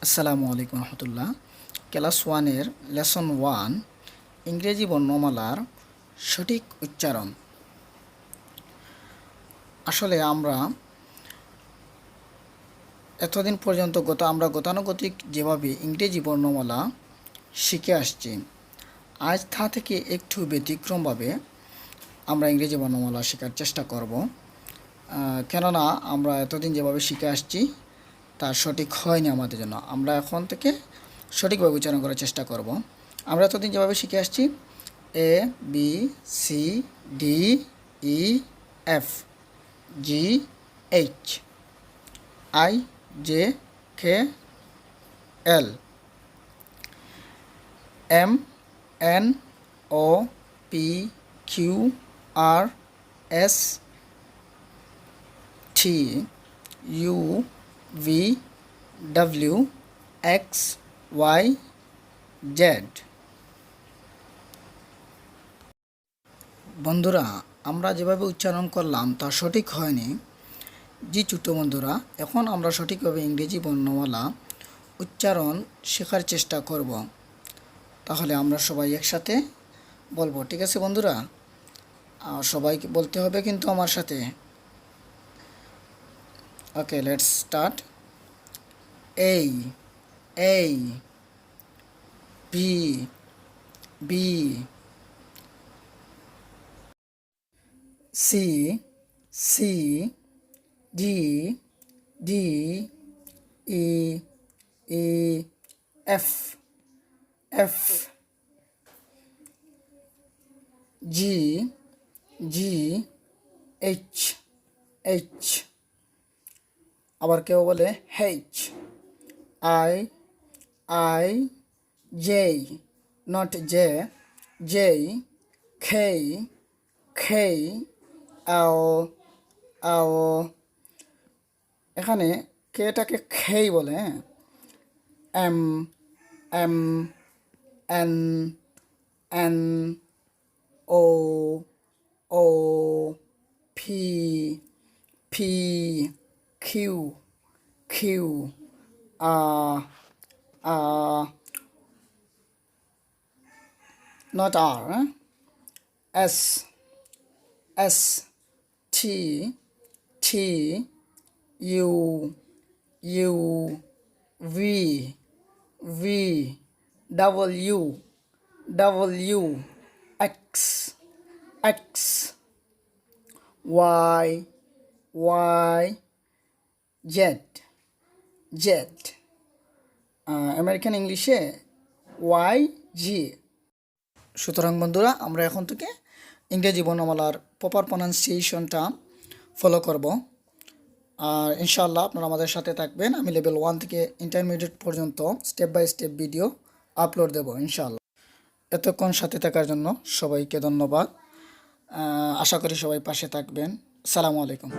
আসসালামু আলাইকুম রহমতুল্লাহ। ক্লাস ওয়ানের লেসন 1 ইংরেজি বর্ণমালার সঠিক উচ্চারণ। আসলে আমরা এতদিন পর্যন্ত আমরা গতানুগতিক যেভাবে ইংরেজি বর্ণমালা শিখে আসছি, আজ তা থেকে একটু ব্যতিক্রমভাবে আমরা ইংরেজি বর্ণমালা শেখার চেষ্টা করব। কেননা আমরা এতদিন যেভাবে শিখে আসছি তা সঠিক হয়নি আমাদের জন্য। আমরা এখন থেকে সঠিকভাবে উচ্চারণ করার চেষ্টা করব। আমরা এতদিন যেভাবে শিখে আসছি A B C D E F G H I J K L M N O P Q R S T U V W X Y Z. বন্ধুরা, আমরা যেভাবে উচ্চারণ করলাম তা সঠিক হয়নি। জি ছোট্ট বন্ধুরা, এখন আমরা সঠিকভাবে ইংরেজি বর্ণমালা উচ্চারণ শেখার চেষ্টা করব। তাহলে আমরা সবাই একসাথে বলবো, ঠিক আছে বন্ধুরা? সবাইকে বলতে হবে কিন্তু আমার সাথে। Okay, let's start. এই এই B B C C D D E E F F G G H H, আবার কেউ বলে H I I J, not J, J K K L L. এখানে কেটাকে খেই বলে, হ্যাঁ। M M N N O O P P Q Q not R, S S T T U U V V W W X X Y Y Z Z, American ইংলিশে Y জি। সুতরাং বন্ধুরা, আমরা এখন থেকে ইংরেজি বর্ণমালার প্রপার প্রনাউন্সিয়েশনটা ফলো করব। আর ইনশাআল্লাহ আপনারা আমাদের সাথে থাকবেন। আমি লেভেল 1 থেকে ইন্টারমিডিয়েট পর্যন্ত step by step video upload দেব ইনশাআল্লাহ। এতক্ষণ সাথে থাকার জন্য সবাইকে ধন্যবাদ। আশা করি সবাই পাশে থাকবেন। আসসালামু আলাইকুম।